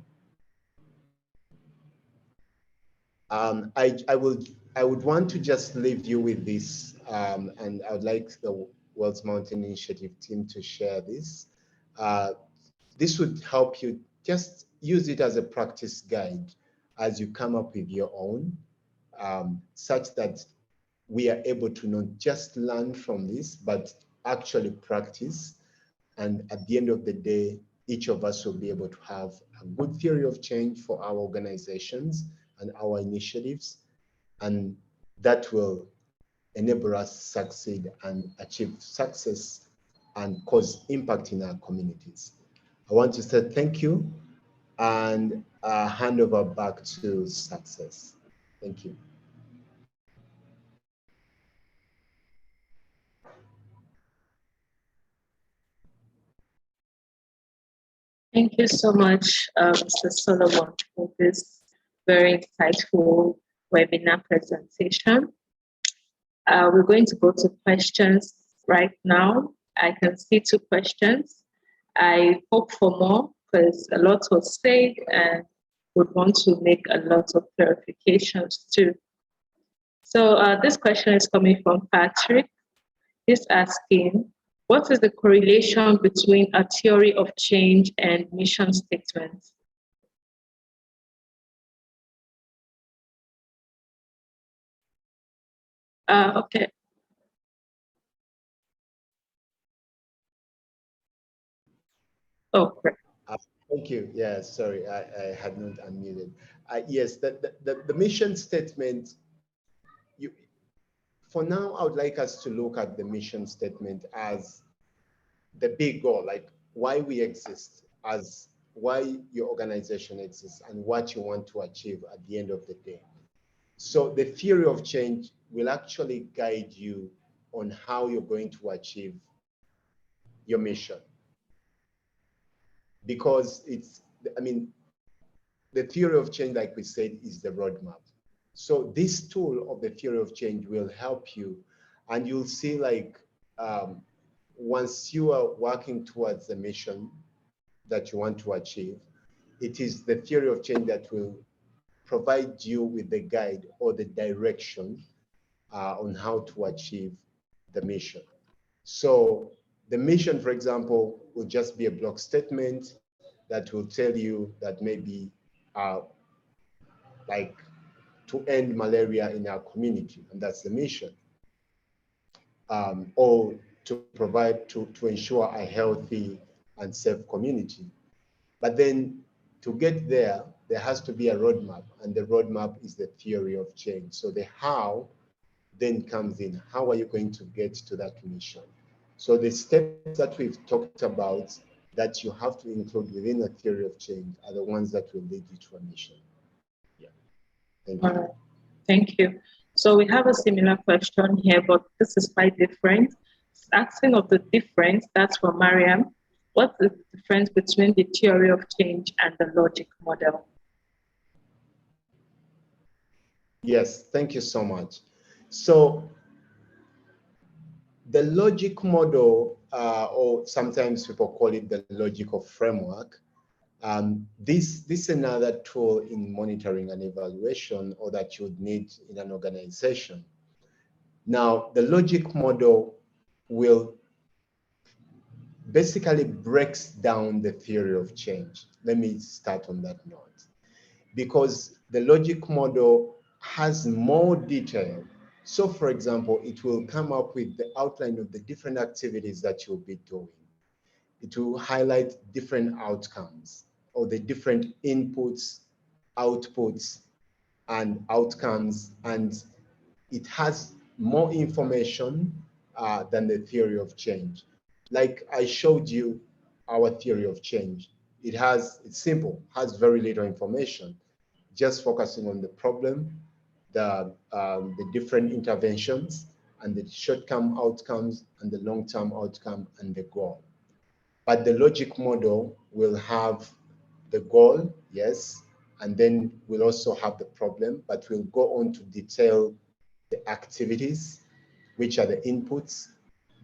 I would want to just leave you with this, and I would like the World's Mountain Initiative team to share this. This would help you just use it as a practice guide as you come up with your own, such that we are able to not just learn from this, but actually practice. And at the end of the day, each of us will be able to have a good theory of change for our organizations and our initiatives, and that will enable us to succeed and achieve success and cause impact in our communities. I want to say thank you and hand over back to Success. Thank you. Thank you so much, Mr. Solomon, for this very insightful webinar presentation. We're going to go to questions right now. I can see 2 questions. I hope for more because a lot was said and would want to make a lot of clarifications too. So this question is coming from Patrick. He's asking, what is the correlation between a theory of change and mission statement? Okay. Oh, great. Thank you. Yeah, sorry, I had not unmuted. Yes, the mission statement, for now, I would like us to look at the mission statement as the big goal, like why we exist, as why your organization exists and what you want to achieve at the end of the day. So the theory of change will actually guide you on how you're going to achieve your mission. Because the theory of change, like we said, is the roadmap. So this tool of the theory of change will help you, and you'll see once you are working towards the mission that you want to achieve, it is the theory of change that will provide you with the guide or the direction on how to achieve the mission. So the mission, for example, will just be a block statement that will tell you that maybe like to end malaria in our community, and that's the mission. Or to provide, to ensure a healthy and safe community. But then to get there, there has to be a roadmap, and the roadmap is the theory of change. So the how then comes in. How are you going to get to that mission? So the steps that we've talked about that you have to include within a theory of change are the ones that will lead you to a mission. Yeah. Thank you. All right. Thank you. So we have a similar question here, but this is quite different. It's asking of the difference, that's for Mariam. What's the difference between the theory of change and the logic model? Yes, thank you so much. So the logic model, or sometimes people call it the logical framework, this is another tool in monitoring and evaluation, or that you would need in an organization. Now, the logic model will basically breaks down the theory of change. Let me start on that note, because the logic model has more detail. So for example, it will come up with the outline of the different activities that you'll be doing. It will highlight different outcomes, or the different inputs, outputs, and outcomes, and it has more information than the theory of change. Like I showed you our theory of change. It's simple, has very little information, just focusing on the problem, the different interventions, and the short-term outcomes, and the long-term outcome, and the goal. But the logic model will have the goal, yes, and then we'll also have the problem, but we'll go on to detail the activities, which are the inputs,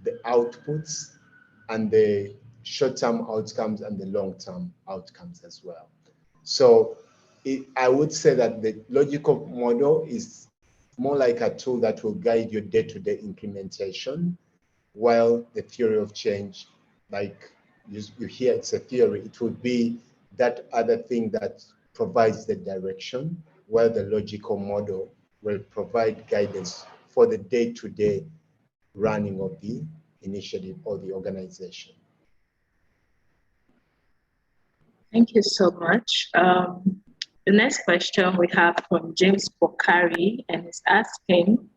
the outputs, and the short-term outcomes and the long-term outcomes as well. So I would say that the logical model is more like a tool that will guide your day-to-day implementation, while the theory of change, like you hear it's a theory, it would be that other thing that provides the direction, while the logical model will provide guidance for the day-to-day running of the initiative or the organization. Thank you so much. The next question we have from James Bokari, and he's asking,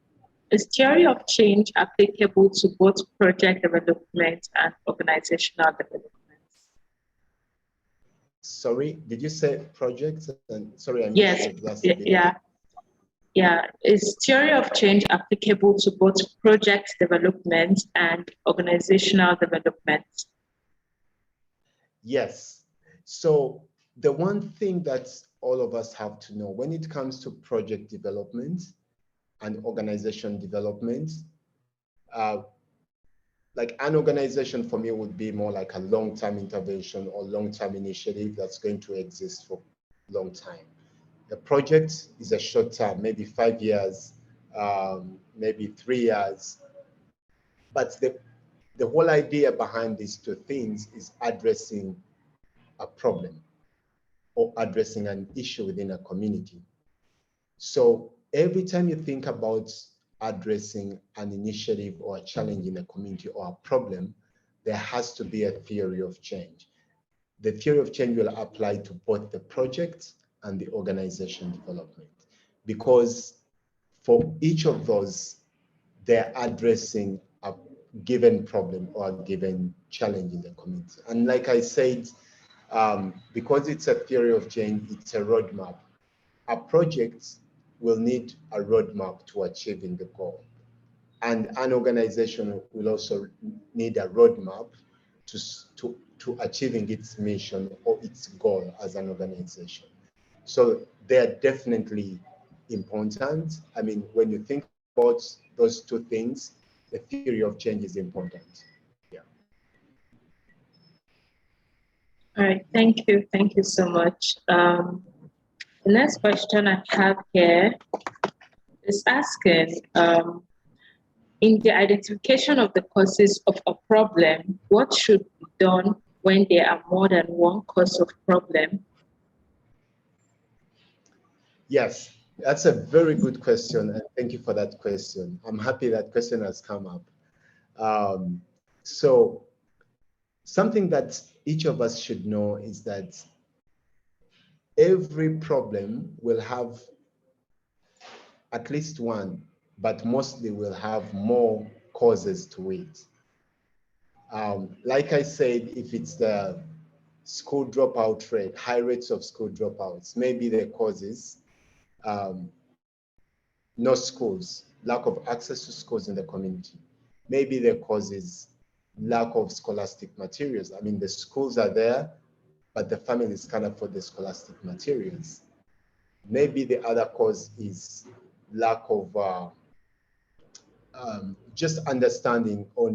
is theory of change applicable to both project development and organizational development? Sorry, did you say projects? And sorry, I missed yes, yeah. Is theory of change applicable to both project development and organizational development? Yes. So the one thing that all of us have to know when it comes to project development and organization development, like an organization for me would be more like a long-term intervention or long-term initiative that's going to exist for a long time. The project is a short term, maybe 5 years, maybe 3 years. But the whole idea behind these two things is addressing a problem or addressing an issue within a community. So every time you think about addressing an initiative or a challenge in a community or a problem, there has to be a theory of change. The theory of change will apply to both the project and the organization development, because for each of those, they're addressing a given problem or a given challenge in the community. And like I said, because it's a theory of change, it's a roadmap. A project will need a roadmap to achieving the goal. And an organization will also need a roadmap to achieving its mission or its goal as an organization. So they're definitely important. I mean, when you think about those two things, the theory of change is important. Yeah. All right, thank you. Thank you so much. The next question I have here is asking, in the identification of the causes of a problem, what should be done when there are more than one cause of problem? Yes, that's a very good question, and thank you for that question. I'm happy that question has come up. So something that each of us should know is that every problem will have at least one but mostly will have more causes to it. Like I said, if it's the school dropout rate, high rates of school dropouts, maybe the causes, no schools, lack of access to schools in the community. Maybe the causes lack of scholastic materials. I mean, the schools are there, but the families can't afford the scholastic materials. Maybe the other cause is lack of just understanding or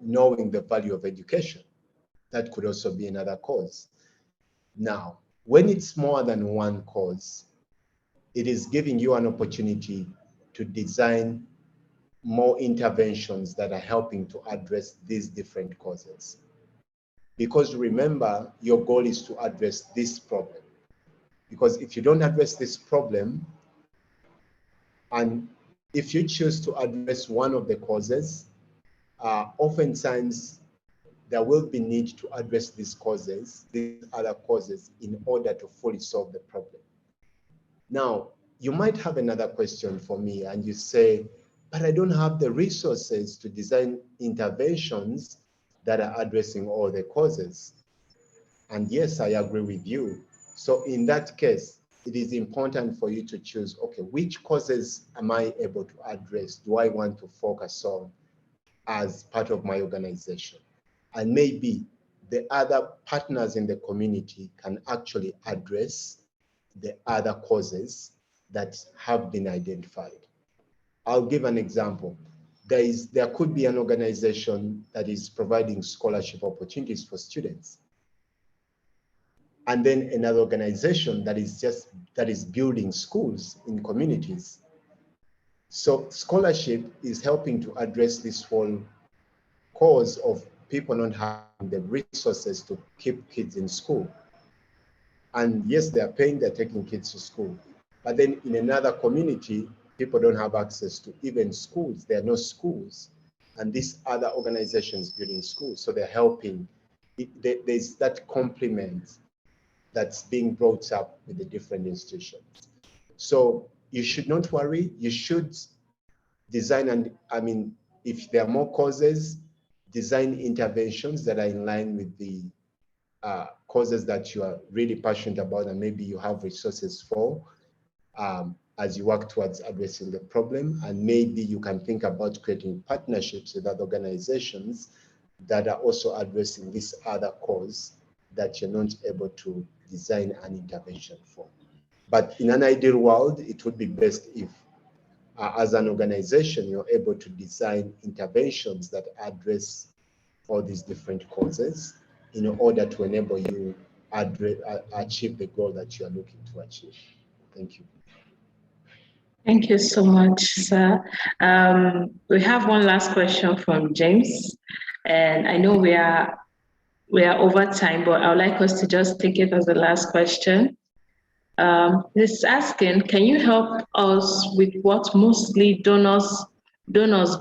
knowing the value of education. That could also be another cause. Now, when it's more than one cause, it is giving you an opportunity to design more interventions that are helping to address these different causes. Because remember, your goal is to address this problem. Because if you don't address this problem, and if you choose to address one of the causes, oftentimes there will be need to address these other causes, in order to fully solve the problem. Now, you might have another question for me, and you say, but I don't have the resources to design interventions that are addressing all the causes. And yes, I agree with you. So in that case, it is important for you to choose, okay, which causes am I able to address? Do I want to focus on as part of my organization? And maybe the other partners in the community can actually address the other causes that have been identified. I'll give an example. There could be an organization that is providing scholarship opportunities for students, and then another organization that is building schools in communities. So scholarship is helping to address this whole cause of people not having the resources to keep kids in school. And yes, they're taking kids to school. But then in another community, people don't have access to even schools. There are no schools. And these other organizations building schools, so they're helping. There's that complement that's being brought up with the different institutions. So you should not worry. You should design, and I mean, if there are more causes, design interventions that are in line with the causes that you are really passionate about, and maybe you have resources for, as you work towards addressing the problem. And maybe you can think about creating partnerships with other organizations that are also addressing this other cause that you're not able to design an intervention for. But in an ideal world, it would be best if, as an organization, you're able to design interventions that address all these different causes in order to enable you achieve the goal that you are looking to achieve. Thank you. Thank you so much, sir. We have one last question from James, and I know we are over time, but I would like us to just take it as the last question. This is asking, can you help us with what mostly donors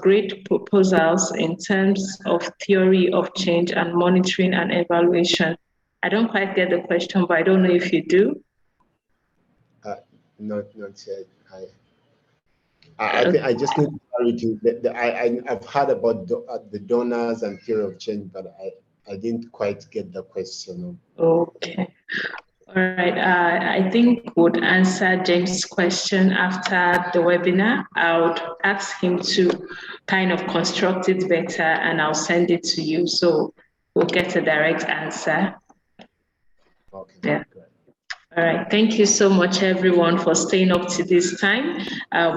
grade proposals in terms of theory of change and monitoring and evaluation? I don't quite get the question, but I don't know if you do. Not yet. I think I just need clarity. I've heard about the donors and theory of change, but I didn't quite get the question. Okay. All right. I think would answer James' question after the webinar. I would ask him to kind of construct it better, and I'll send it to you, so we'll get a direct answer. Okay. Yeah. Great. All right. Thank you so much, everyone, for staying up to this time.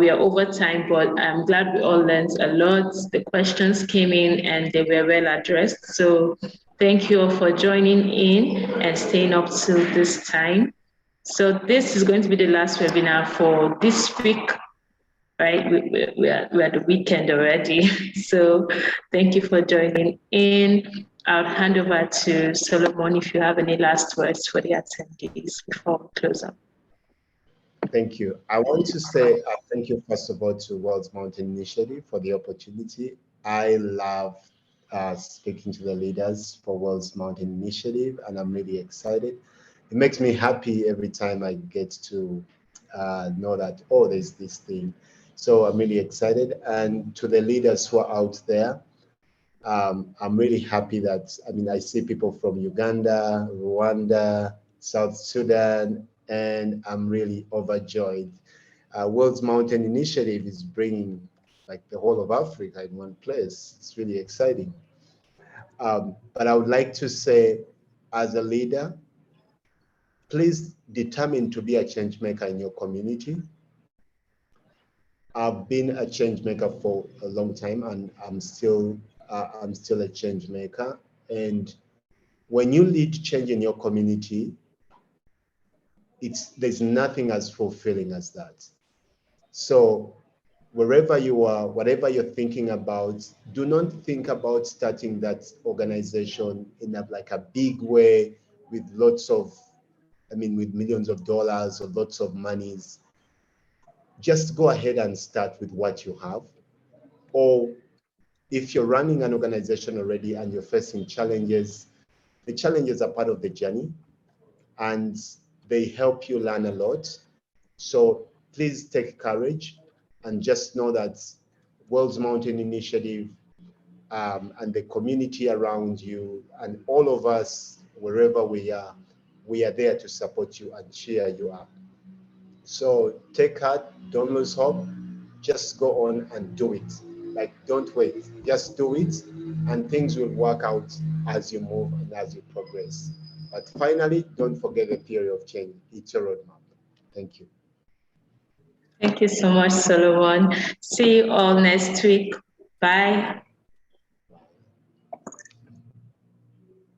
We are over time, but I'm glad we all learned a lot. The questions came in and they were well addressed. So thank you all for joining in and staying up to this time. So this is going to be the last webinar for this week, right? We are the weekend already. So thank you for joining in. I'll hand over to Solomon if you have any last words for the attendees before we close up. Thank you. I want to say thank you, first of all, to World's Mountain Initiative for the opportunity. I love speaking to the leaders for World's Mountain Initiative, and I'm really excited. It makes me happy every time I get to know that, oh, there's this thing. So I'm really excited. And to the leaders who are out there, I'm really happy that, I see people from Uganda, Rwanda, South Sudan, and I'm really overjoyed. World's Mountain Initiative is bringing like the whole of Africa in one place. It's really exciting. But I would like to say, as a leader, please determine to be a change maker in your community. I've been a change maker for a long time, and I'm still a change maker. And when you lead change in your community, there's nothing as fulfilling as that. So wherever you are, whatever you're thinking about, do not think about starting that organization in like a big way with lots of, with millions of dollars or lots of monies. Just go ahead and start with what you have. Or if you're running an organization already and you're facing challenges, the challenges are part of the journey and they help you learn a lot. So please take courage and just know that World's Mountain Initiative and the community around you and all of us, wherever we are there to support you and cheer you up. So take heart, don't lose hope, just go on and do it. Like, don't wait, just do it, and things will work out as you move and as you progress. But finally, don't forget the theory of change. It's your roadmap. Thank you. Thank you so much, Solomon. See you all next week. Bye.